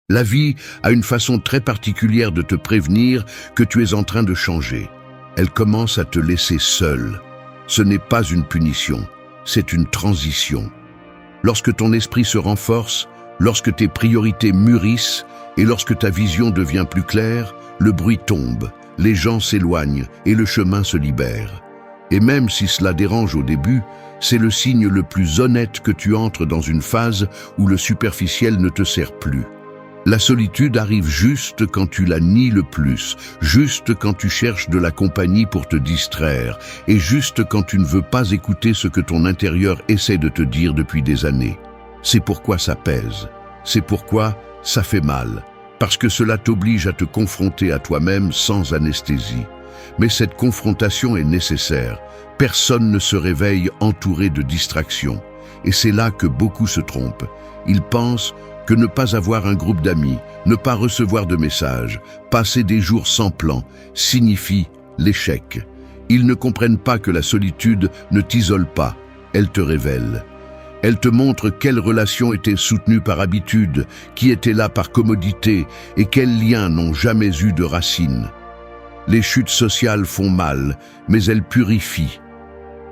La vie a une façon très particulière de te prévenir que tu es en train de changer. Elle commence à te laisser seul. Ce n'est pas une punition, c'est une transition. Lorsque ton esprit se renforce, lorsque tes priorités mûrissent et lorsque ta vision devient plus claire, le bruit tombe, les gens s'éloignent et le chemin se libère. Et même si cela dérange au début, c'est le signe le plus honnête que tu entres dans une phase où le superficiel ne te sert plus. La solitude arrive juste quand tu la nies le plus, juste quand tu cherches de la compagnie pour te distraire, et juste quand tu ne veux pas écouter ce que ton intérieur essaie de te dire depuis des années. C'est pourquoi ça pèse, c'est pourquoi ça fait mal, parce que cela t'oblige à te confronter à toi-même sans anesthésie. Mais cette confrontation est nécessaire. Personne ne se réveille entouré de distractions. Et c'est là que beaucoup se trompent. Ils pensent que ne pas avoir un groupe d'amis, ne pas recevoir de messages, passer des jours sans plan, signifie l'échec. Ils ne comprennent pas que la solitude ne t'isole pas, elle te révèle. Elle te montre quelles relations étaient soutenues par habitude, qui étaient là par commodité et quels liens n'ont jamais eu de racines. Les chutes sociales font mal, mais elles purifient.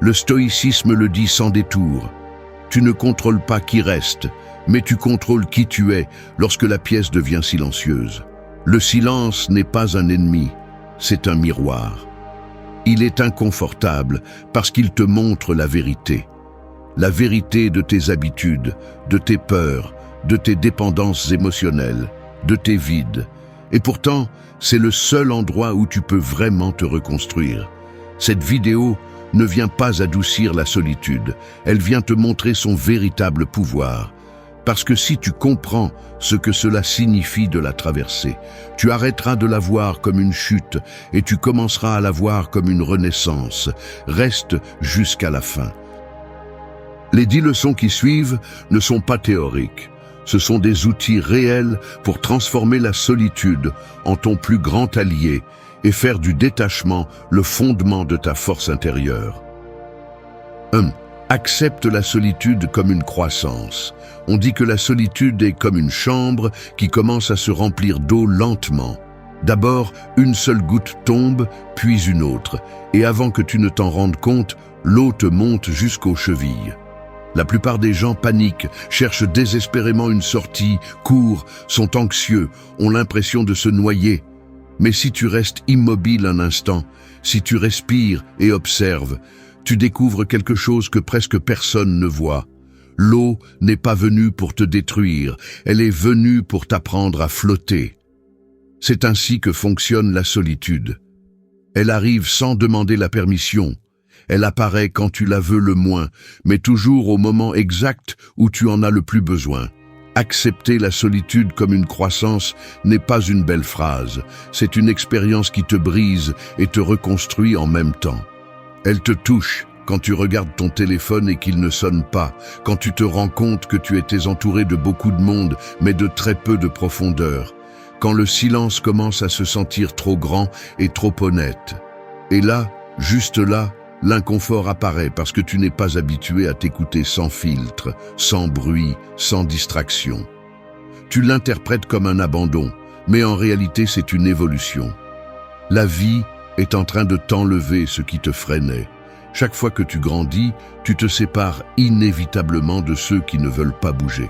Le stoïcisme le dit sans détour. Tu ne contrôles pas qui reste, mais tu contrôles qui tu es lorsque la pièce devient silencieuse. Le silence n'est pas un ennemi, c'est un miroir. Il est inconfortable parce qu'il te montre la vérité. La vérité de tes habitudes, de tes peurs, de tes dépendances émotionnelles, de tes vides. Et pourtant, c'est le seul endroit où tu peux vraiment te reconstruire. Cette vidéo ne vient pas adoucir la solitude, elle vient te montrer son véritable pouvoir. Parce que si tu comprends ce que cela signifie de la traverser, tu arrêteras de la voir comme une chute et tu commenceras à la voir comme une renaissance. Reste jusqu'à la fin. Les 10 leçons qui suivent ne sont pas théoriques. Ce sont des outils réels pour transformer la solitude en ton plus grand allié et faire du détachement le fondement de ta force intérieure. 1. Accepte la solitude comme une croissance. On dit que la solitude est comme une chambre qui commence à se remplir d'eau lentement. D'abord, une seule goutte tombe, puis une autre, et avant que tu ne t'en rendes compte, l'eau te monte jusqu'aux chevilles. La plupart des gens paniquent, cherchent désespérément une sortie, courent, sont anxieux, ont l'impression de se noyer. Mais si tu restes immobile un instant, si tu respires et observes, tu découvres quelque chose que presque personne ne voit. L'eau n'est pas venue pour te détruire, elle est venue pour t'apprendre à flotter. C'est ainsi que fonctionne la solitude. Elle arrive sans demander la permission. Elle apparaît quand tu la veux le moins, mais toujours au moment exact où tu en as le plus besoin. Accepter la solitude comme une croissance n'est pas une belle phrase, c'est une expérience qui te brise et te reconstruit en même temps. Elle te touche quand tu regardes ton téléphone et qu'il ne sonne pas, quand tu te rends compte que tu étais entouré de beaucoup de monde, mais de très peu de profondeur, quand le silence commence à se sentir trop grand et trop honnête. Et là, juste là, l'inconfort apparaît parce que tu n'es pas habitué à t'écouter sans filtre, sans bruit, sans distraction. Tu l'interprètes comme un abandon, mais en réalité c'est une évolution. La vie est en train de t'enlever ce qui te freinait. Chaque fois que tu grandis, tu te sépares inévitablement de ceux qui ne veulent pas bouger.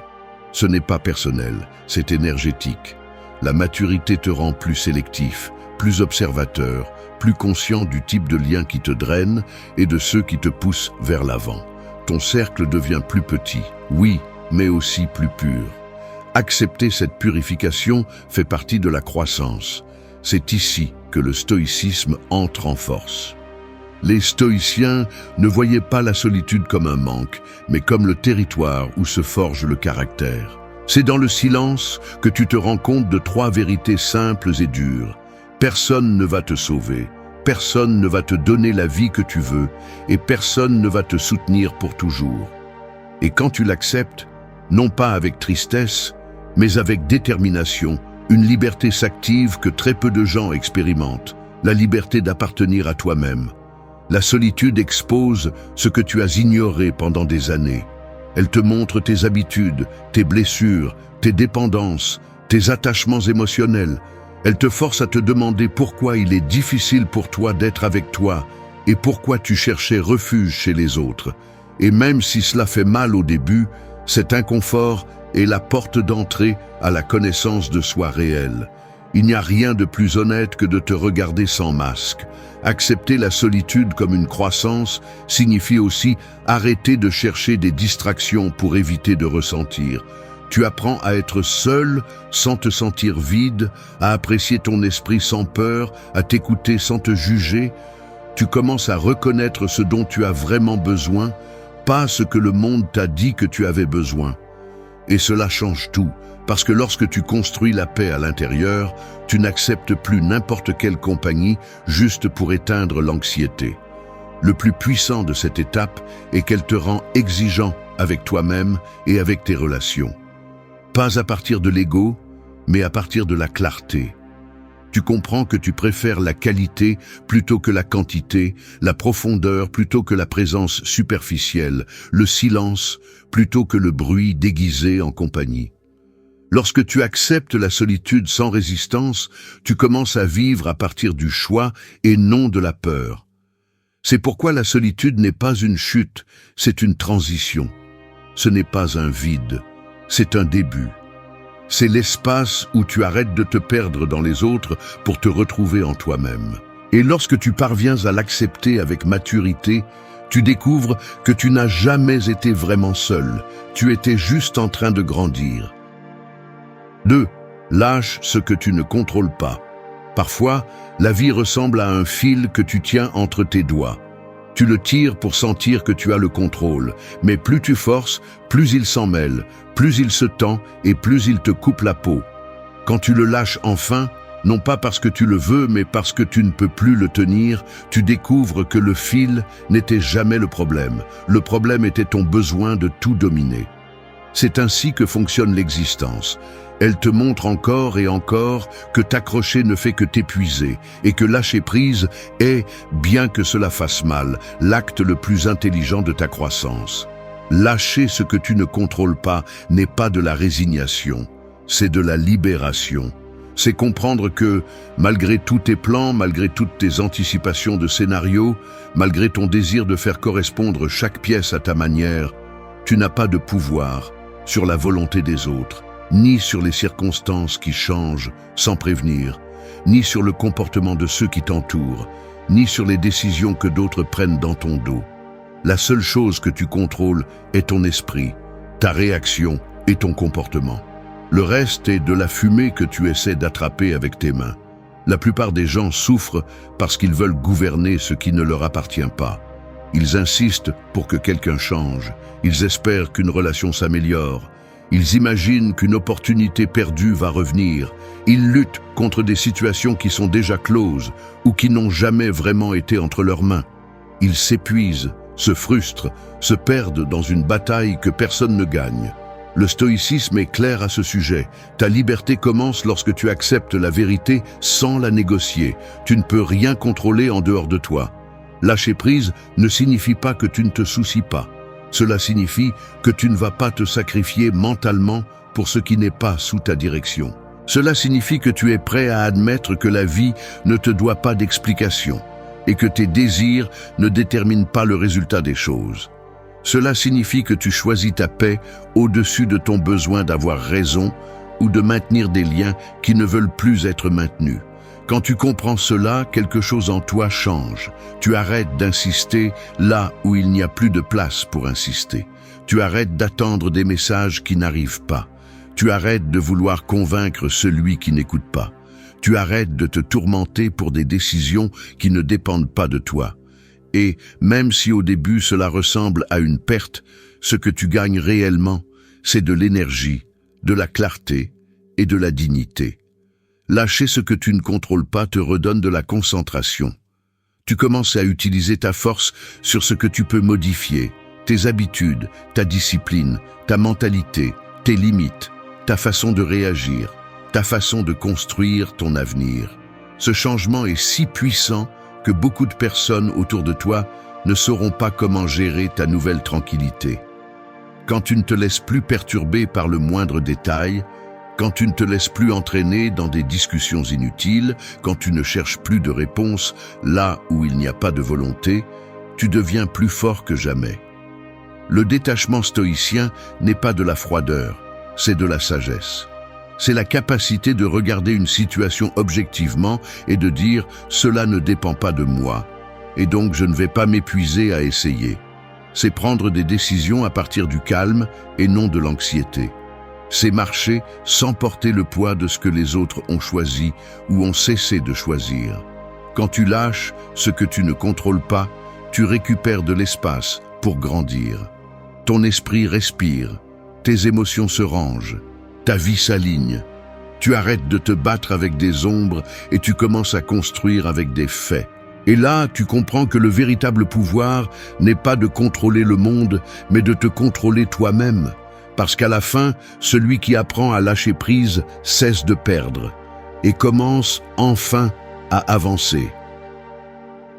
Ce n'est pas personnel, c'est énergétique. La maturité te rend plus sélectif, plus observateur, plus conscient du type de lien qui te draine et de ceux qui te poussent vers l'avant. Ton cercle devient plus petit, oui, mais aussi plus pur. Accepter cette purification fait partie de la croissance. C'est ici que le stoïcisme entre en force. Les stoïciens ne voyaient pas la solitude comme un manque, mais comme le territoire où se forge le caractère. C'est dans le silence que tu te rends compte de 3 vérités simples et dures. Personne ne va te sauver, personne ne va te donner la vie que tu veux, et personne ne va te soutenir pour toujours. Et quand tu l'acceptes, non pas avec tristesse, mais avec détermination, une liberté s'active que très peu de gens expérimentent, la liberté d'appartenir à toi-même. La solitude expose ce que tu as ignoré pendant des années. Elle te montre tes habitudes, tes blessures, tes dépendances, tes attachements émotionnels. Elle te force à te demander pourquoi il est difficile pour toi d'être avec toi et pourquoi tu cherchais refuge chez les autres. Et même si cela fait mal au début, cet inconfort est la porte d'entrée à la connaissance de soi réelle. Il n'y a rien de plus honnête que de te regarder sans masque. Accepter la solitude comme une croissance signifie aussi arrêter de chercher des distractions pour éviter de ressentir. Tu apprends à être seul sans te sentir vide, à apprécier ton esprit sans peur, à t'écouter sans te juger. Tu commences à reconnaître ce dont tu as vraiment besoin, pas ce que le monde t'a dit que tu avais besoin. Et cela change tout, parce que lorsque tu construis la paix à l'intérieur, tu n'acceptes plus n'importe quelle compagnie juste pour éteindre l'anxiété. Le plus puissant de cette étape est qu'elle te rend exigeant avec toi-même et avec tes relations. Pas à partir de l'ego, mais à partir de la clarté. Tu comprends que tu préfères la qualité plutôt que la quantité, la profondeur plutôt que la présence superficielle, le silence plutôt que le bruit déguisé en compagnie. Lorsque tu acceptes la solitude sans résistance, tu commences à vivre à partir du choix et non de la peur. C'est pourquoi la solitude n'est pas une chute, c'est une transition. Ce n'est pas un vide, c'est un début. C'est l'espace où tu arrêtes de te perdre dans les autres pour te retrouver en toi-même. Et lorsque tu parviens à l'accepter avec maturité, tu découvres que tu n'as jamais été vraiment seul. Tu étais juste en train de grandir. 2. Lâche ce que tu ne contrôles pas. Parfois, la vie ressemble à un fil que tu tiens entre tes doigts. Tu le tires pour sentir que tu as le contrôle, mais plus tu forces, plus il s'en mêle, plus il se tend et plus il te coupe la peau. Quand tu le lâches enfin, non pas parce que tu le veux, mais parce que tu ne peux plus le tenir, tu découvres que le fil n'était jamais le problème. Le problème était ton besoin de tout dominer. C'est ainsi que fonctionne l'existence. Elle te montre encore et encore que t'accrocher ne fait que t'épuiser et que lâcher prise est, bien que cela fasse mal, l'acte le plus intelligent de ta croissance. Lâcher ce que tu ne contrôles pas n'est pas de la résignation, c'est de la libération. C'est comprendre que, malgré tous tes plans, malgré toutes tes anticipations de scénarios, malgré ton désir de faire correspondre chaque pièce à ta manière, tu n'as pas de pouvoir sur la volonté des autres, ni sur les circonstances qui changent sans prévenir, ni sur le comportement de ceux qui t'entourent, ni sur les décisions que d'autres prennent dans ton dos. La seule chose que tu contrôles est ton esprit, ta réaction et ton comportement. Le reste est de la fumée que tu essaies d'attraper avec tes mains. La plupart des gens souffrent parce qu'ils veulent gouverner ce qui ne leur appartient pas. Ils insistent pour que quelqu'un change, ils espèrent qu'une relation s'améliore, ils imaginent qu'une opportunité perdue va revenir. Ils luttent contre des situations qui sont déjà closes ou qui n'ont jamais vraiment été entre leurs mains. Ils s'épuisent, se frustrent, se perdent dans une bataille que personne ne gagne. Le stoïcisme est clair à ce sujet. Ta liberté commence lorsque tu acceptes la vérité sans la négocier. Tu ne peux rien contrôler en dehors de toi. Lâcher prise ne signifie pas que tu ne te soucies pas. Cela signifie que tu ne vas pas te sacrifier mentalement pour ce qui n'est pas sous ta direction. Cela signifie que tu es prêt à admettre que la vie ne te doit pas d'explication et que tes désirs ne déterminent pas le résultat des choses. Cela signifie que tu choisis ta paix au-dessus de ton besoin d'avoir raison ou de maintenir des liens qui ne veulent plus être maintenus. Quand tu comprends cela, quelque chose en toi change. Tu arrêtes d'insister là où il n'y a plus de place pour insister. Tu arrêtes d'attendre des messages qui n'arrivent pas. Tu arrêtes de vouloir convaincre celui qui n'écoute pas. Tu arrêtes de te tourmenter pour des décisions qui ne dépendent pas de toi. Et même si au début cela ressemble à une perte, ce que tu gagnes réellement, c'est de l'énergie, de la clarté et de la dignité. Lâcher ce que tu ne contrôles pas te redonne de la concentration. Tu commences à utiliser ta force sur ce que tu peux modifier, tes habitudes, ta discipline, ta mentalité, tes limites, ta façon de réagir, ta façon de construire ton avenir. Ce changement est si puissant que beaucoup de personnes autour de toi ne sauront pas comment gérer ta nouvelle tranquillité. Quand tu ne te laisses plus perturber par le moindre détail, Quand tu ne te laisses plus entraîner dans des discussions inutiles, quand tu ne cherches plus de réponses là où il n'y a pas de volonté, tu deviens plus fort que jamais. Le détachement stoïcien n'est pas de la froideur, c'est de la sagesse. C'est la capacité de regarder une situation objectivement et de dire « cela ne dépend pas de moi » et donc je ne vais pas m'épuiser à essayer. C'est prendre des décisions à partir du calme et non de l'anxiété. C'est marcher sans porter le poids de ce que les autres ont choisi ou ont cessé de choisir. Quand tu lâches ce que tu ne contrôles pas, tu récupères de l'espace pour grandir. Ton esprit respire, tes émotions se rangent, ta vie s'aligne. Tu arrêtes de te battre avec des ombres et tu commences à construire avec des faits. Et là, tu comprends que le véritable pouvoir n'est pas de contrôler le monde, mais de te contrôler toi-même. Parce qu'à la fin, celui qui apprend à lâcher prise cesse de perdre et commence enfin à avancer.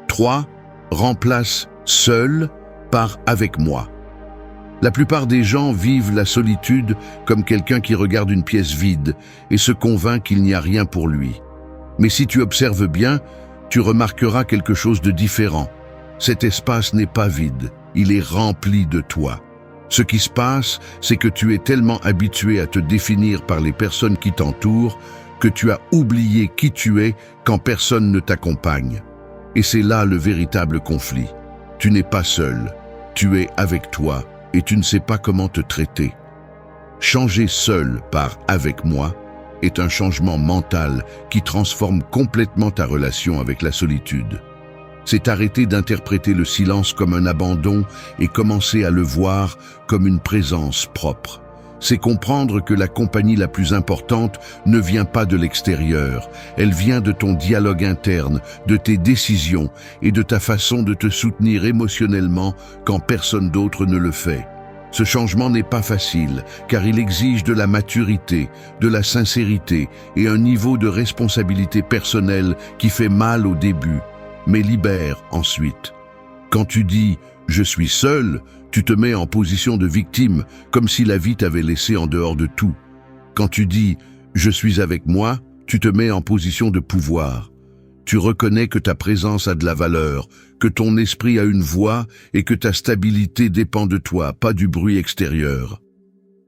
3. Remplace seul par avec moi. La plupart des gens vivent la solitude comme quelqu'un qui regarde une pièce vide et se convainc qu'il n'y a rien pour lui. Mais si tu observes bien, tu remarqueras quelque chose de différent. Cet espace n'est pas vide, il est rempli de toi. Ce qui se passe, c'est que tu es tellement habitué à te définir par les personnes qui t'entourent que tu as oublié qui tu es quand personne ne t'accompagne. Et c'est là le véritable conflit. Tu n'es pas seul, tu es avec toi et tu ne sais pas comment te traiter. Changer seul par « avec moi » est un changement mental qui transforme complètement ta relation avec la solitude. C'est arrêter d'interpréter le silence comme un abandon et commencer à le voir comme une présence propre. C'est comprendre que la compagnie la plus importante ne vient pas de l'extérieur, elle vient de ton dialogue interne, de tes décisions et de ta façon de te soutenir émotionnellement quand personne d'autre ne le fait. Ce changement n'est pas facile, car il exige de la maturité, de la sincérité et un niveau de responsabilité personnelle qui fait mal au début, mais libère ensuite. Quand tu dis « je suis seul », tu te mets en position de victime, comme si la vie t'avait laissé en dehors de tout. Quand tu dis « je suis avec moi », tu te mets en position de pouvoir. Tu reconnais que ta présence a de la valeur, que ton esprit a une voix et que ta stabilité dépend de toi, pas du bruit extérieur.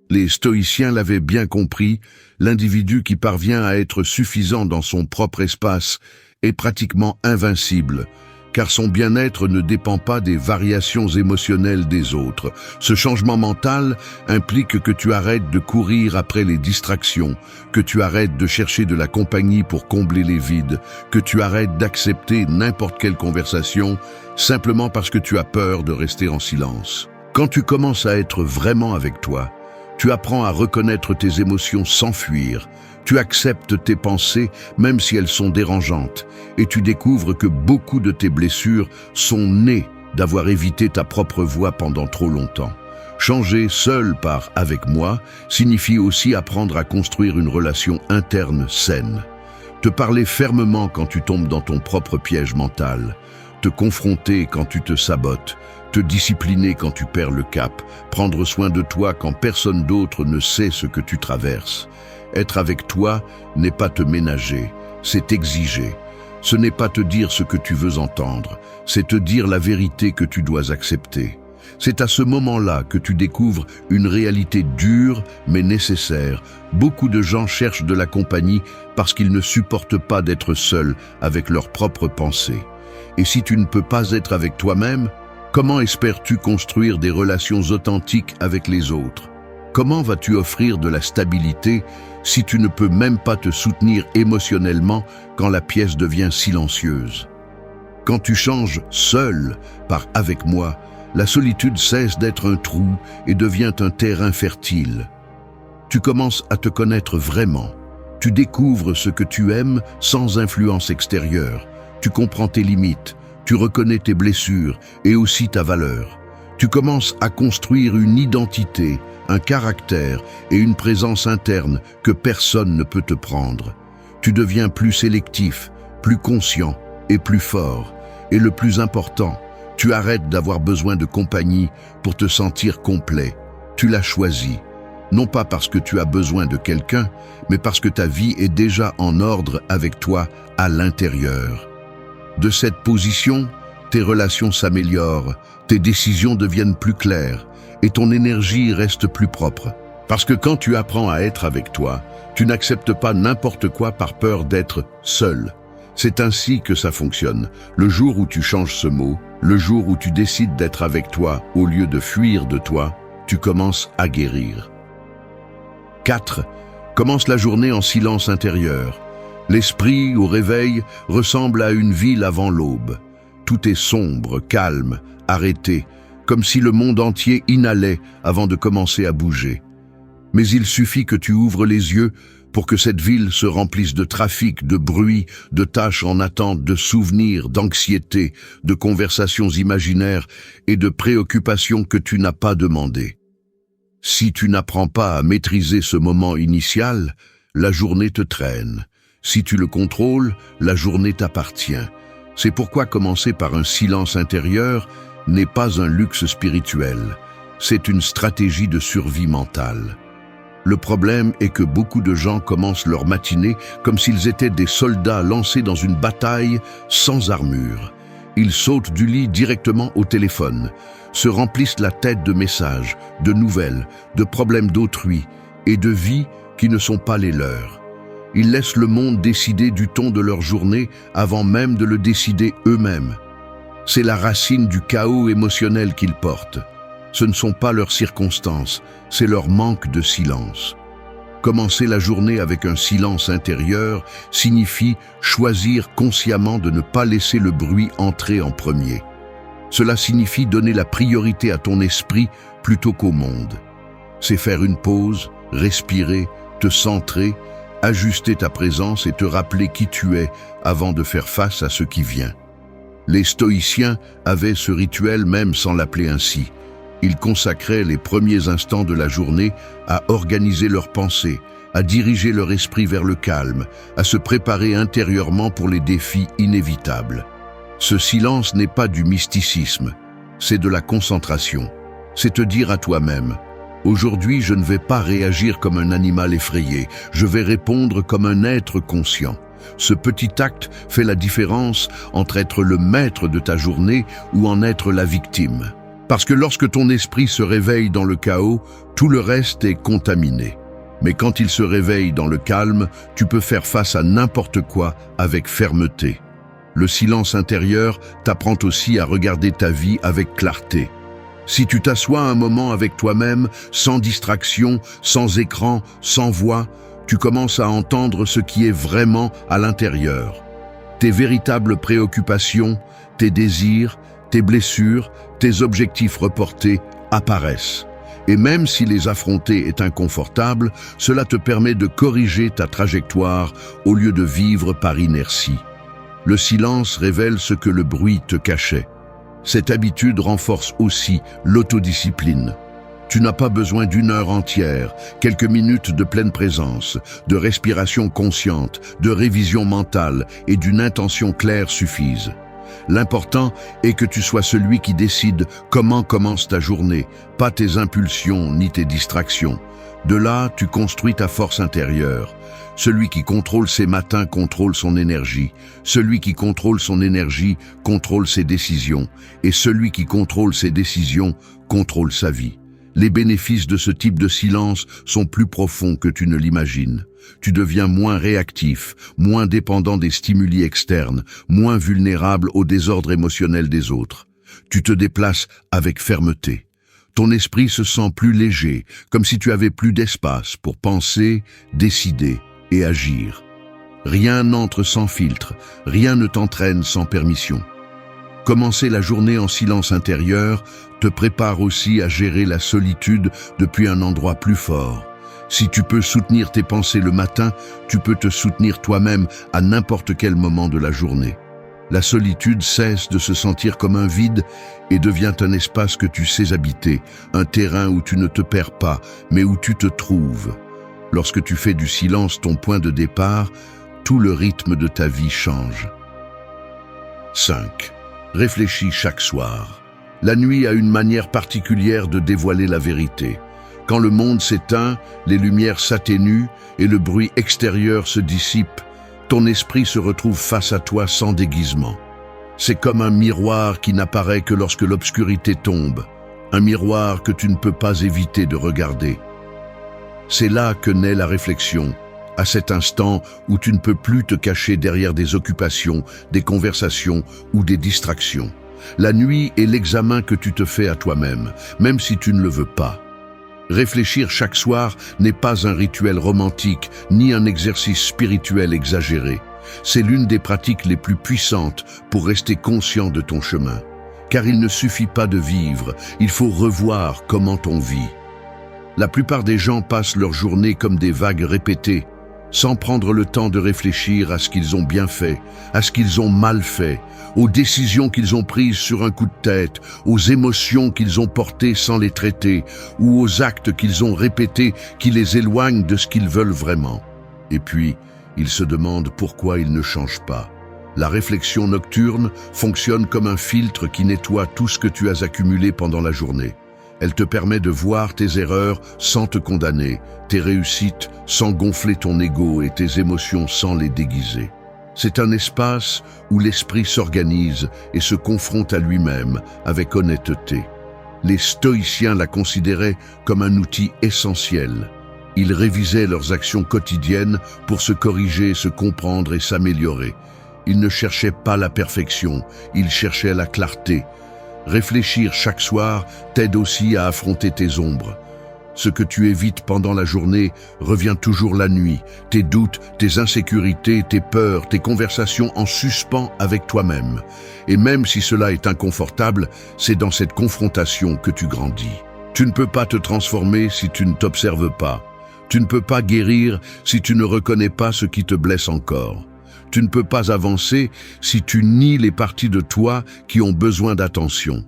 Les stoïciens l'avaient bien compris, l'individu qui parvient à être suffisant dans son propre espace est pratiquement invincible, car son bien-être ne dépend pas des variations émotionnelles des autres. Ce changement mental implique que tu arrêtes de courir après les distractions, que tu arrêtes de chercher de la compagnie pour combler les vides, que tu arrêtes d'accepter n'importe quelle conversation simplement parce que tu as peur de rester en silence. Quand tu commences à être vraiment avec toi, tu apprends à reconnaître tes émotions sans fuir. Tu acceptes tes pensées même si elles sont dérangeantes et tu découvres que beaucoup de tes blessures sont nées d'avoir évité ta propre voix pendant trop longtemps. Changer seul par « avec moi » signifie aussi apprendre à construire une relation interne saine. Te parler fermement quand tu tombes dans ton propre piège mental. Te confronter quand tu te sabotes. Te discipliner quand tu perds le cap. Prendre soin de toi quand personne d'autre ne sait ce que tu traverses. Être avec toi n'est pas te ménager, c'est exiger. Ce n'est pas te dire ce que tu veux entendre, c'est te dire la vérité que tu dois accepter. C'est à ce moment-là que tu découvres une réalité dure mais nécessaire. Beaucoup de gens cherchent de la compagnie parce qu'ils ne supportent pas d'être seuls avec leurs propres pensées. Et si tu ne peux pas être avec toi-même, comment espères-tu construire des relations authentiques avec les autres ? Comment vas-tu offrir de la stabilité si tu ne peux même pas te soutenir émotionnellement quand la pièce devient silencieuse? Quand tu changes seul par « avec moi », la solitude cesse d'être un trou et devient un terrain fertile. Tu commences à te connaître vraiment. Tu découvres ce que tu aimes sans influence extérieure. Tu comprends tes limites, tu reconnais tes blessures et aussi ta valeur. Tu commences à construire une identité, un caractère et une présence interne que personne ne peut te prendre. Tu deviens plus sélectif, plus conscient et plus fort. Et le plus important, tu arrêtes d'avoir besoin de compagnie pour te sentir complet. Tu l'as choisi. non pas parce que tu as besoin de quelqu'un, mais parce que ta vie est déjà en ordre avec toi à l'intérieur. De cette position, tes relations s'améliorent, tes décisions deviennent plus claires et ton énergie reste plus propre. Parce que quand tu apprends à être avec toi, tu n'acceptes pas n'importe quoi par peur d'être seul. C'est ainsi que ça fonctionne. Le jour où tu changes ce mot, le jour où tu décides d'être avec toi au lieu de fuir de toi, tu commences à guérir. 4. Commence la journée en silence intérieur. L'esprit, au réveil, ressemble à une ville avant l'aube. Tout est sombre, calme, arrêté, comme si le monde entier inhalait avant de commencer à bouger. Mais il suffit que tu ouvres les yeux pour que cette ville se remplisse de trafic, de bruit, de tâches en attente, de souvenirs, d'anxiété, de conversations imaginaires et de préoccupations que tu n'as pas demandées. Si tu n'apprends pas à maîtriser ce moment initial, la journée te traîne. Si tu le contrôles, la journée t'appartient. C'est pourquoi commencer par un silence intérieur n'est pas un luxe spirituel. C'est une stratégie de survie mentale. Le problème est que beaucoup de gens commencent leur matinée comme s'ils étaient des soldats lancés dans une bataille sans armure. Ils sautent du lit directement au téléphone, se remplissent la tête de messages, de nouvelles, de problèmes d'autrui et de vies qui ne sont pas les leurs. Ils laissent le monde décider du ton de leur journée avant même de le décider eux-mêmes. C'est la racine du chaos émotionnel qu'ils portent. Ce ne sont pas leurs circonstances, c'est leur manque de silence. Commencer la journée avec un silence intérieur signifie choisir consciemment de ne pas laisser le bruit entrer en premier. Cela signifie donner la priorité à ton esprit plutôt qu'au monde. C'est faire une pause, respirer, te centrer, ajuster ta présence et te rappeler qui tu es avant de faire face à ce qui vient. Les stoïciens avaient ce rituel même sans l'appeler ainsi. Ils consacraient les premiers instants de la journée à organiser leurs pensées, à diriger leur esprit vers le calme, à se préparer intérieurement pour les défis inévitables. Ce silence n'est pas du mysticisme, c'est de la concentration. C'est te dire à toi-même: aujourd'hui, je ne vais pas réagir comme un animal effrayé, je vais répondre comme un être conscient. Ce petit acte fait la différence entre être le maître de ta journée ou en être la victime. Parce que lorsque ton esprit se réveille dans le chaos, tout le reste est contaminé. Mais quand il se réveille dans le calme, tu peux faire face à n'importe quoi avec fermeté. Le silence intérieur t'apprend aussi à regarder ta vie avec clarté. Si tu t'assois un moment avec toi-même, sans distraction, sans écran, sans voix, tu commences à entendre ce qui est vraiment à l'intérieur. Tes véritables préoccupations, tes désirs, tes blessures, tes objectifs reportés apparaissent. Et même si les affronter est inconfortable, cela te permet de corriger ta trajectoire au lieu de vivre par inertie. Le silence révèle ce que le bruit te cachait. Cette habitude renforce aussi l'autodiscipline. Tu n'as pas besoin d'une heure entière, quelques minutes de pleine présence, de respiration consciente, de révision mentale et d'une intention claire suffisent. L'important est que tu sois celui qui décide comment commence ta journée, pas tes impulsions ni tes distractions. De là, tu construis ta force intérieure. Celui qui contrôle ses matins contrôle son énergie. Celui qui contrôle son énergie contrôle ses décisions. Et celui qui contrôle ses décisions contrôle sa vie. Les bénéfices de ce type de silence sont plus profonds que tu ne l'imagines. Tu deviens moins réactif, moins dépendant des stimuli externes, moins vulnérable au désordre émotionnel des autres. Tu te déplaces avec fermeté. Ton esprit se sent plus léger, comme si tu avais plus d'espace pour penser, décider et agir. Rien n'entre sans filtre, rien ne t'entraîne sans permission. Commencer la journée en silence intérieur te prépare aussi à gérer la solitude depuis un endroit plus fort. Si tu peux soutenir tes pensées le matin, tu peux te soutenir toi-même à n'importe quel moment de la journée. La solitude cesse de se sentir comme un vide et devient un espace que tu sais habiter, un terrain où tu ne te perds pas, mais où tu te trouves. Lorsque tu fais du silence ton point de départ, tout le rythme de ta vie change. 5. Réfléchis chaque soir. La nuit a une manière particulière de dévoiler la vérité. Quand le monde s'éteint, les lumières s'atténuent et le bruit extérieur se dissipe, ton esprit se retrouve face à toi sans déguisement. C'est comme un miroir qui n'apparaît que lorsque l'obscurité tombe, un miroir que tu ne peux pas éviter de regarder. C'est là que naît la réflexion, à cet instant où tu ne peux plus te cacher derrière des occupations, des conversations ou des distractions. La nuit est l'examen que tu te fais à toi-même, même si tu ne le veux pas. Réfléchir chaque soir n'est pas un rituel romantique, ni un exercice spirituel exagéré. C'est l'une des pratiques les plus puissantes pour rester conscient de ton chemin. Car il ne suffit pas de vivre, il faut revoir comment on vit. La plupart des gens passent leur journée comme des vagues répétées, sans prendre le temps de réfléchir à ce qu'ils ont bien fait, à ce qu'ils ont mal fait, aux décisions qu'ils ont prises sur un coup de tête, aux émotions qu'ils ont portées sans les traiter, ou aux actes qu'ils ont répétés qui les éloignent de ce qu'ils veulent vraiment. Et puis, ils se demandent pourquoi ils ne changent pas. La réflexion nocturne fonctionne comme un filtre qui nettoie tout ce que tu as accumulé pendant la journée. Elle te permet de voir tes erreurs sans te condamner, tes réussites sans gonfler ton ego et tes émotions sans les déguiser. C'est un espace où l'esprit s'organise et se confronte à lui-même avec honnêteté. Les stoïciens la considéraient comme un outil essentiel. Ils révisaient leurs actions quotidiennes pour se corriger, se comprendre et s'améliorer. Ils ne cherchaient pas la perfection, ils cherchaient la clarté. Réfléchir chaque soir t'aide aussi à affronter tes ombres. Ce que tu évites pendant la journée revient toujours la nuit. Tes doutes, tes insécurités, tes peurs, tes conversations en suspens avec toi-même. Et même si cela est inconfortable, c'est dans cette confrontation que tu grandis. Tu ne peux pas te transformer si tu ne t'observes pas. Tu ne peux pas guérir si tu ne reconnais pas ce qui te blesse encore. Tu ne peux pas avancer si tu nies les parties de toi qui ont besoin d'attention.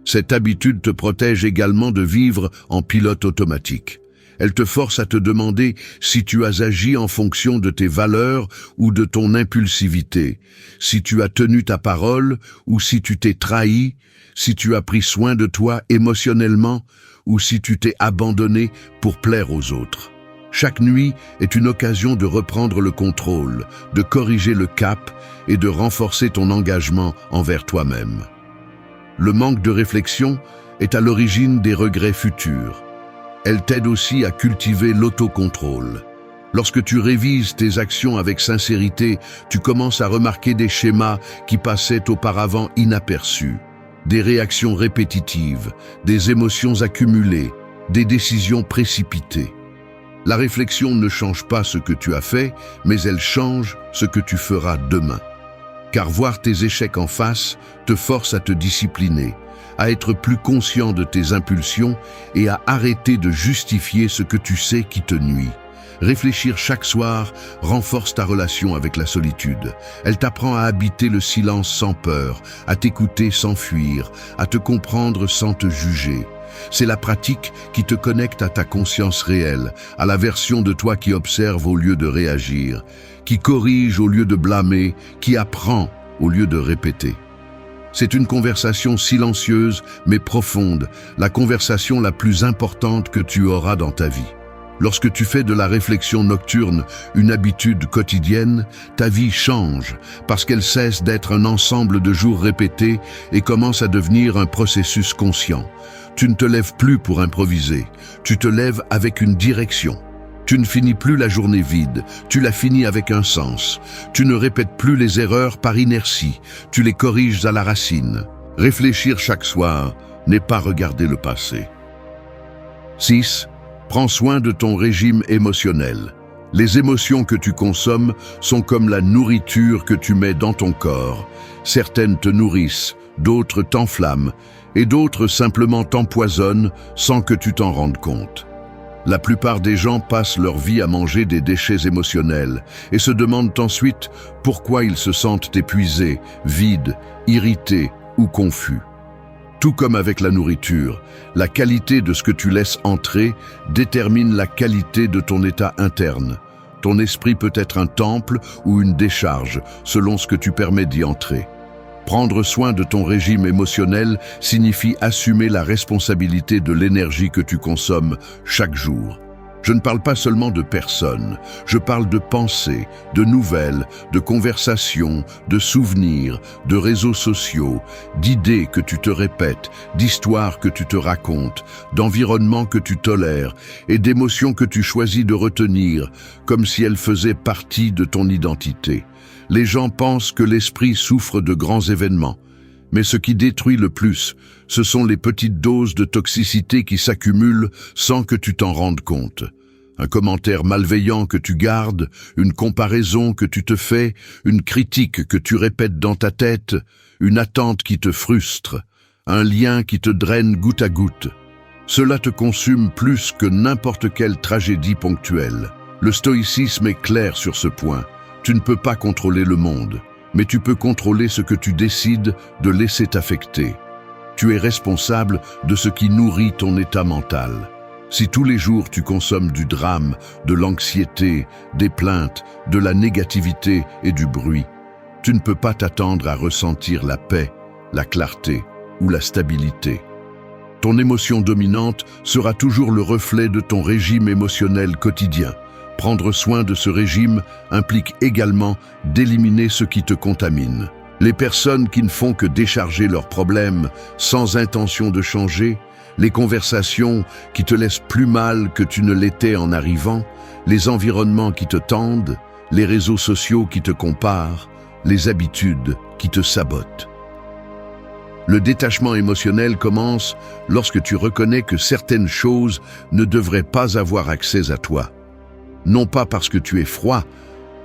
Cette habitude te protège également de vivre en pilote automatique. Elle te force à te demander si tu as agi en fonction de tes valeurs ou de ton impulsivité, si tu as tenu ta parole ou si tu t'es trahi, si tu as pris soin de toi émotionnellement ou si tu t'es abandonné pour plaire aux autres. Chaque nuit est une occasion de reprendre le contrôle, de corriger le cap et de renforcer ton engagement envers toi-même. Le manque de réflexion est à l'origine des regrets futurs. Elle t'aide aussi à cultiver l'autocontrôle. Lorsque tu révises tes actions avec sincérité, tu commences à remarquer des schémas qui passaient auparavant inaperçus. Des réactions répétitives, des émotions accumulées, des décisions précipitées. La réflexion ne change pas ce que tu as fait, mais elle change ce que tu feras demain. Car voir tes échecs en face te force à te discipliner, à être plus conscient de tes impulsions et à arrêter de justifier ce que tu sais qui te nuit. Réfléchir chaque soir renforce ta relation avec la solitude. Elle t'apprend à habiter le silence sans peur, à t'écouter sans fuir, à te comprendre sans te juger. C'est la pratique qui te connecte à ta conscience réelle, à la version de toi qui observe au lieu de réagir, qui corrige au lieu de blâmer, qui apprend au lieu de répéter. C'est une conversation silencieuse mais profonde, la conversation la plus importante que tu auras dans ta vie. Lorsque tu fais de la réflexion nocturne une habitude quotidienne, ta vie change parce qu'elle cesse d'être un ensemble de jours répétés et commence à devenir un processus conscient. Tu ne te lèves plus pour improviser, tu te lèves avec une direction. Tu ne finis plus la journée vide, tu la finis avec un sens. Tu ne répètes plus les erreurs par inertie, tu les corriges à la racine. Réfléchir chaque soir n'est pas regarder le passé. 6. Prends soin de ton régime émotionnel. Les émotions que tu consommes sont comme la nourriture que tu mets dans ton corps. Certaines te nourrissent, d'autres t'enflamment, et d'autres simplement t'empoisonnent sans que tu t'en rendes compte. La plupart des gens passent leur vie à manger des déchets émotionnels et se demandent ensuite pourquoi ils se sentent épuisés, vides, irrités ou confus. Tout comme avec la nourriture, la qualité de ce que tu laisses entrer détermine la qualité de ton état interne. Ton esprit peut être un temple ou une décharge, selon ce que tu permets d'y entrer. Prendre soin de ton régime émotionnel signifie assumer la responsabilité de l'énergie que tu consommes chaque jour. Je ne parle pas seulement de personnes, je parle de pensées, de nouvelles, de conversations, de souvenirs, de réseaux sociaux, d'idées que tu te répètes, d'histoires que tu te racontes, d'environnements que tu tolères et d'émotions que tu choisis de retenir, comme si elles faisaient partie de ton identité. Les gens pensent que l'esprit souffre de grands événements. Mais ce qui détruit le plus, ce sont les petites doses de toxicité qui s'accumulent sans que tu t'en rendes compte. Un commentaire malveillant que tu gardes, une comparaison que tu te fais, une critique que tu répètes dans ta tête, une attente qui te frustre, un lien qui te draine goutte à goutte. Cela te consume plus que n'importe quelle tragédie ponctuelle. Le stoïcisme est clair sur ce point. Tu ne peux pas contrôler le monde, mais tu peux contrôler ce que tu décides de laisser t'affecter. Tu es responsable de ce qui nourrit ton état mental. Si tous les jours tu consommes du drame, de l'anxiété, des plaintes, de la négativité et du bruit, tu ne peux pas t'attendre à ressentir la paix, la clarté ou la stabilité. Ton émotion dominante sera toujours le reflet de ton régime émotionnel quotidien. Prendre soin de ce régime implique également d'éliminer ce qui te contamine. Les personnes qui ne font que décharger leurs problèmes sans intention de changer, les conversations qui te laissent plus mal que tu ne l'étais en arrivant, les environnements qui te tendent, les réseaux sociaux qui te comparent, les habitudes qui te sabotent. Le détachement émotionnel commence lorsque tu reconnais que certaines choses ne devraient pas avoir accès à toi. Non pas parce que tu es froid,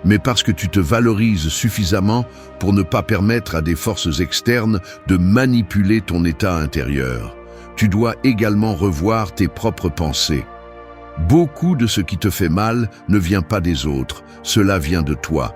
mais parce que tu te valorises suffisamment pour ne pas permettre à des forces externes de manipuler ton état intérieur. Tu dois également revoir tes propres pensées. Beaucoup de ce qui te fait mal ne vient pas des autres, cela vient de toi.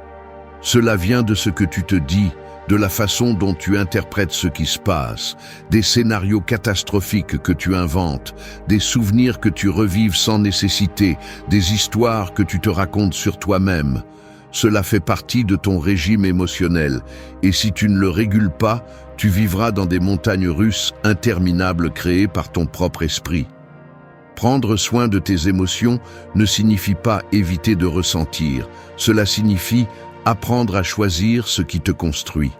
Cela vient de ce que tu te dis, de la façon dont tu interprètes ce qui se passe, des scénarios catastrophiques que tu inventes, des souvenirs que tu revives sans nécessité, des histoires que tu te racontes sur toi-même. Cela fait partie de ton régime émotionnel, et si tu ne le régules pas, tu vivras dans des montagnes russes interminables créées par ton propre esprit. Prendre soin de tes émotions ne signifie pas éviter de ressentir, cela signifie apprendre à choisir ce qui te construit.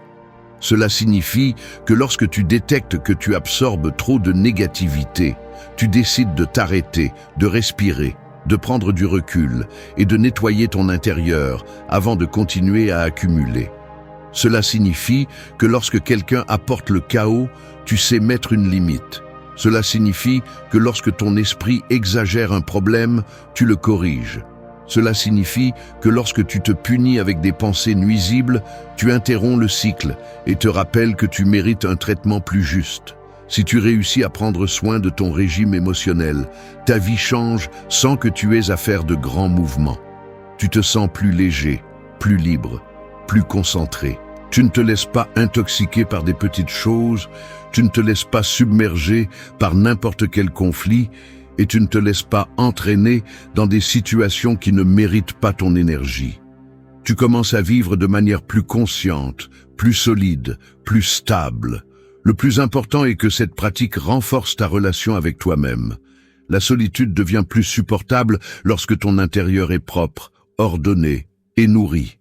Cela signifie que lorsque tu détectes que tu absorbes trop de négativité, tu décides de t'arrêter, de respirer, de prendre du recul et de nettoyer ton intérieur avant de continuer à accumuler. Cela signifie que lorsque quelqu'un apporte le chaos, tu sais mettre une limite. Cela signifie que lorsque ton esprit exagère un problème, tu le corriges. Cela signifie que lorsque tu te punis avec des pensées nuisibles, tu interromps le cycle et te rappelles que tu mérites un traitement plus juste. Si tu réussis à prendre soin de ton régime émotionnel, ta vie change sans que tu aies à faire de grands mouvements. Tu te sens plus léger, plus libre, plus concentré. Tu ne te laisses pas intoxiquer par des petites choses, tu ne te laisses pas submerger par n'importe quel conflit, et tu ne te laisses pas entraîner dans des situations qui ne méritent pas ton énergie. Tu commences à vivre de manière plus consciente, plus solide, plus stable. Le plus important est que cette pratique renforce ta relation avec toi-même. La solitude devient plus supportable lorsque ton intérieur est propre, ordonné et nourri.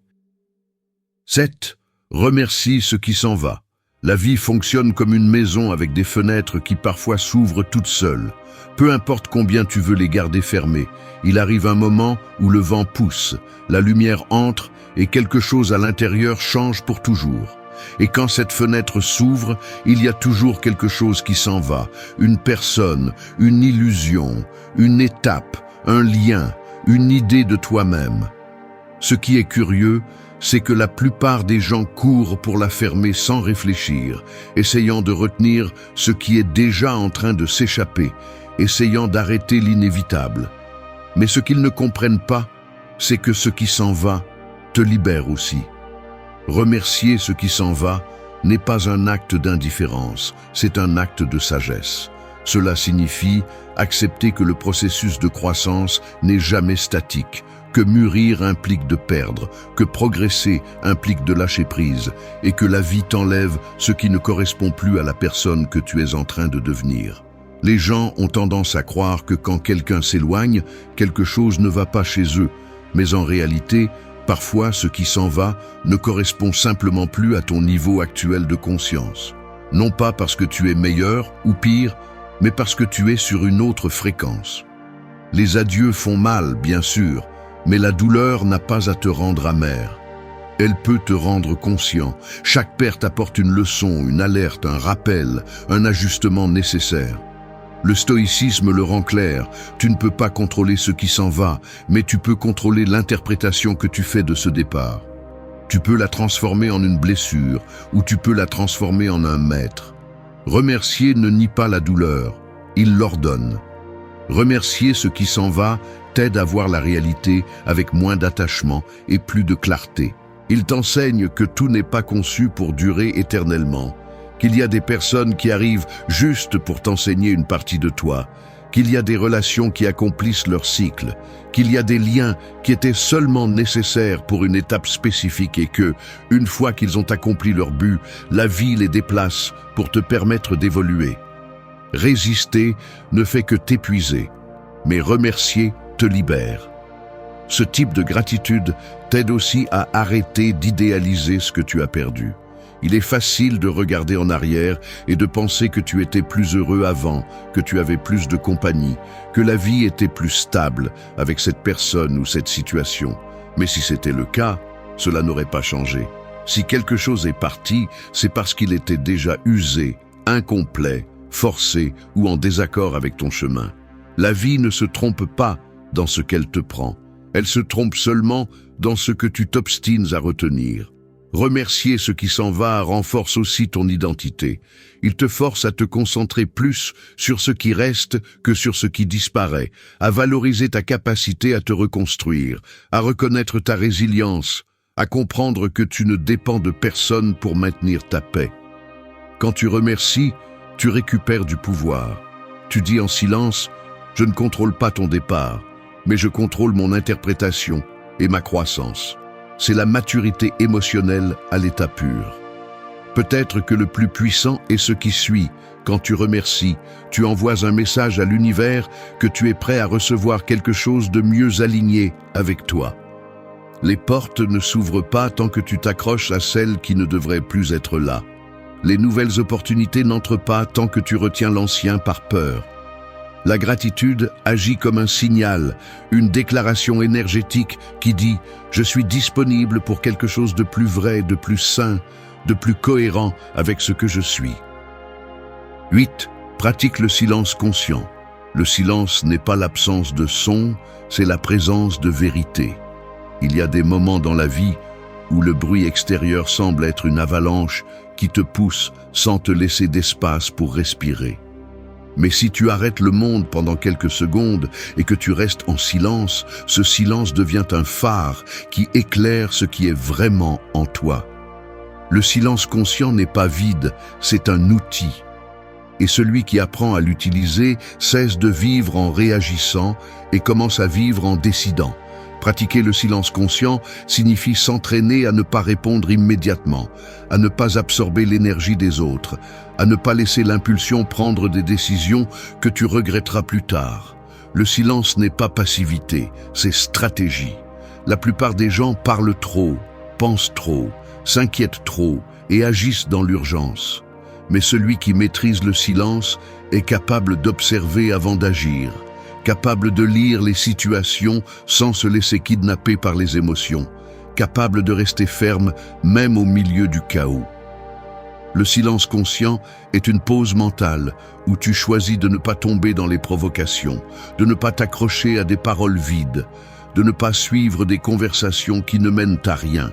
7. Remercie ce qui s'en va. La vie fonctionne comme une maison avec des fenêtres qui parfois s'ouvrent toutes seules. Peu importe combien tu veux les garder fermées, il arrive un moment où le vent pousse, la lumière entre et quelque chose à l'intérieur change pour toujours. Et quand cette fenêtre s'ouvre, il y a toujours quelque chose qui s'en va, une personne, une illusion, une étape, un lien, une idée de toi-même. Ce qui est curieux, c'est que la plupart des gens courent pour la fermer sans réfléchir, essayant de retenir ce qui est déjà en train de s'échapper, essayant d'arrêter l'inévitable. Mais ce qu'ils ne comprennent pas, c'est que ce qui s'en va te libère aussi. Remercier ce qui s'en va n'est pas un acte d'indifférence, c'est un acte de sagesse. Cela signifie accepter que le processus de croissance n'est jamais statique, que mûrir implique de perdre, que progresser implique de lâcher prise, et que la vie t'enlève ce qui ne correspond plus à la personne que tu es en train de devenir. Les gens ont tendance à croire que quand quelqu'un s'éloigne, quelque chose ne va pas chez eux, mais en réalité, parfois ce qui s'en va ne correspond simplement plus à ton niveau actuel de conscience. Non pas parce que tu es meilleur ou pire, mais parce que tu es sur une autre fréquence. Les adieux font mal, bien sûr, mais la douleur n'a pas à te rendre amer. Elle peut te rendre conscient. Chaque perte apporte une leçon, une alerte, un rappel, un ajustement nécessaire. Le stoïcisme le rend clair, tu ne peux pas contrôler ce qui s'en va, mais tu peux contrôler l'interprétation que tu fais de ce départ. Tu peux la transformer en une blessure, ou tu peux la transformer en un maître. Remercier ne nie pas la douleur, il l'ordonne. Remercier ce qui s'en va t'aide à voir la réalité avec moins d'attachement et plus de clarté. Il t'enseigne que tout n'est pas conçu pour durer éternellement, qu'il y a des personnes qui arrivent juste pour t'enseigner une partie de toi, qu'il y a des relations qui accomplissent leur cycle, qu'il y a des liens qui étaient seulement nécessaires pour une étape spécifique et que, une fois qu'ils ont accompli leur but, la vie les déplace pour te permettre d'évoluer. Résister ne fait que t'épuiser, mais remercier te libère. Ce type de gratitude t'aide aussi à arrêter d'idéaliser ce que tu as perdu. Il est facile de regarder en arrière et de penser que tu étais plus heureux avant, que tu avais plus de compagnie, que la vie était plus stable avec cette personne ou cette situation. Mais si c'était le cas, cela n'aurait pas changé. Si quelque chose est parti, c'est parce qu'il était déjà usé, incomplet, forcé ou en désaccord avec ton chemin. La vie ne se trompe pas dans ce qu'elle te prend. Elle se trompe seulement dans ce que tu t'obstines à retenir. Remercier ce qui s'en va renforce aussi ton identité. Il te force à te concentrer plus sur ce qui reste que sur ce qui disparaît, à valoriser ta capacité à te reconstruire, à reconnaître ta résilience, à comprendre que tu ne dépends de personne pour maintenir ta paix. Quand tu remercies, tu récupères du pouvoir. Tu dis en silence, « Je ne contrôle pas ton départ, mais je contrôle mon interprétation et ma croissance. » C'est la maturité émotionnelle à l'état pur. Peut-être que le plus puissant est ce qui suit. Quand tu remercies, tu envoies un message à l'univers que tu es prêt à recevoir quelque chose de mieux aligné avec toi. Les portes ne s'ouvrent pas tant que tu t'accroches à celles qui ne devraient plus être là. Les nouvelles opportunités n'entrent pas tant que tu retiens l'ancien par peur. La gratitude agit comme un signal, une déclaration énergétique qui dit « Je suis disponible pour quelque chose de plus vrai, de plus sain, de plus cohérent avec ce que je suis. » 8. Pratique le silence conscient. Le silence n'est pas l'absence de son, c'est la présence de vérité. Il y a des moments dans la vie où le bruit extérieur semble être une avalanche qui te pousse sans te laisser d'espace pour respirer. Mais si tu arrêtes le monde pendant quelques secondes et que tu restes en silence, ce silence devient un phare qui éclaire ce qui est vraiment en toi. Le silence conscient n'est pas vide, c'est un outil. Et celui qui apprend à l'utiliser cesse de vivre en réagissant et commence à vivre en décidant. Pratiquer le silence conscient signifie s'entraîner à ne pas répondre immédiatement, à ne pas absorber l'énergie des autres, à ne pas laisser l'impulsion prendre des décisions que tu regretteras plus tard. Le silence n'est pas passivité, c'est stratégie. La plupart des gens parlent trop, pensent trop, s'inquiètent trop et agissent dans l'urgence. Mais celui qui maîtrise le silence est capable d'observer avant d'agir, capable de lire les situations sans se laisser kidnapper par les émotions, capable de rester ferme même au milieu du chaos. Le silence conscient est une pause mentale où tu choisis de ne pas tomber dans les provocations, de ne pas t'accrocher à des paroles vides, de ne pas suivre des conversations qui ne mènent à rien.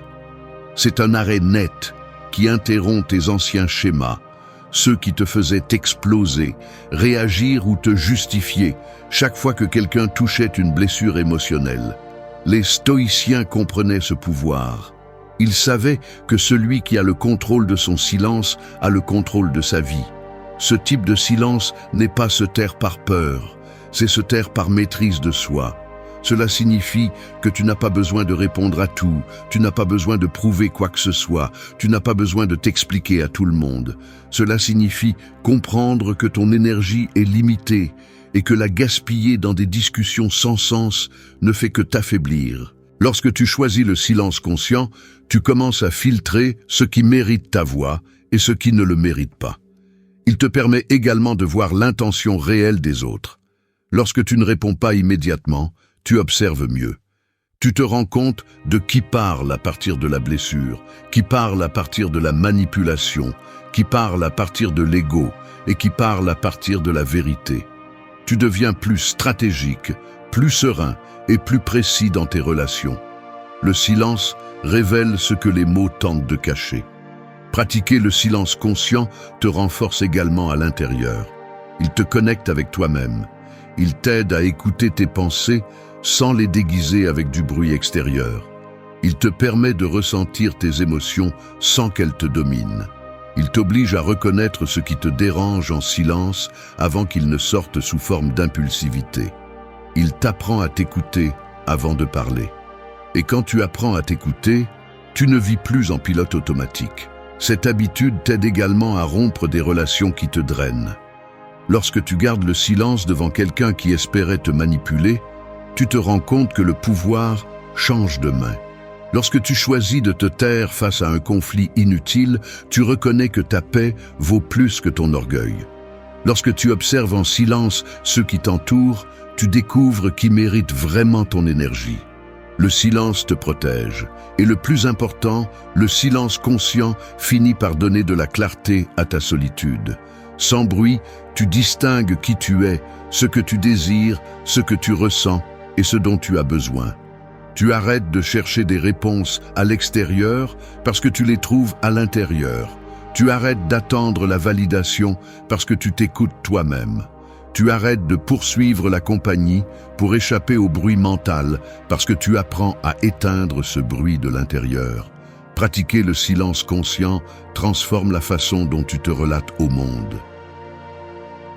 C'est un arrêt net qui interrompt tes anciens schémas, ceux qui te faisaient exploser, réagir ou te justifier chaque fois que quelqu'un touchait une blessure émotionnelle. Les stoïciens comprenaient ce pouvoir. Ils savaient que celui qui a le contrôle de son silence a le contrôle de sa vie. Ce type de silence n'est pas se taire par peur, c'est se taire par maîtrise de soi. Cela signifie que tu n'as pas besoin de répondre à tout, tu n'as pas besoin de prouver quoi que ce soit, tu n'as pas besoin de t'expliquer à tout le monde. Cela signifie comprendre que ton énergie est limitée et que la gaspiller dans des discussions sans sens ne fait que t'affaiblir. Lorsque tu choisis le silence conscient, tu commences à filtrer ce qui mérite ta voix et ce qui ne le mérite pas. Il te permet également de voir l'intention réelle des autres. Lorsque tu ne réponds pas immédiatement, tu observes mieux. Tu te rends compte de qui parle à partir de la blessure, qui parle à partir de la manipulation, qui parle à partir de l'ego et qui parle à partir de la vérité. Tu deviens plus stratégique, plus serein et plus précis dans tes relations. Le silence révèle ce que les mots tentent de cacher. Pratiquer le silence conscient te renforce également à l'intérieur. Il te connecte avec toi-même. Il t'aide à écouter tes pensées sans les déguiser avec du bruit extérieur. Il te permet de ressentir tes émotions sans qu'elles te dominent. Il t'oblige à reconnaître ce qui te dérange en silence avant qu'il ne sorte sous forme d'impulsivité. Il t'apprend à t'écouter avant de parler. Et quand tu apprends à t'écouter, tu ne vis plus en pilote automatique. Cette habitude t'aide également à rompre des relations qui te drainent. Lorsque tu gardes le silence devant quelqu'un qui espérait te manipuler, tu te rends compte que le pouvoir change de main. Lorsque tu choisis de te taire face à un conflit inutile, tu reconnais que ta paix vaut plus que ton orgueil. Lorsque tu observes en silence ceux qui t'entourent, tu découvres qui mérite vraiment ton énergie. Le silence te protège. Et le plus important, le silence conscient finit par donner de la clarté à ta solitude. Sans bruit, tu distingues qui tu es, ce que tu désires, ce que tu ressens et ce dont tu as besoin. Tu arrêtes de chercher des réponses à l'extérieur parce que tu les trouves à l'intérieur. Tu arrêtes d'attendre la validation parce que tu t'écoutes toi-même. Tu arrêtes de poursuivre la compagnie pour échapper au bruit mental parce que tu apprends à éteindre ce bruit de l'intérieur. Pratiquer le silence conscient transforme la façon dont tu te relates au monde.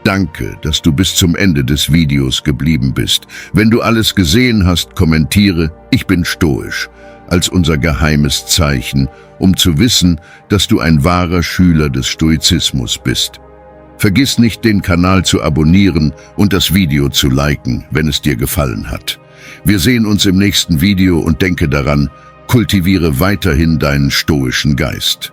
Danke, dass du bis zum Ende des Videos geblieben bist. Wenn du alles gesehen hast, kommentiere, ich bin stoisch, als unser geheimes Zeichen, um zu wissen, dass du ein wahrer Schüler des Stoizismus bist. Vergiss nicht, den Kanal zu abonnieren und das Video zu liken, wenn es dir gefallen hat. Wir sehen uns im nächsten Video und denke daran, kultiviere weiterhin deinen stoischen Geist.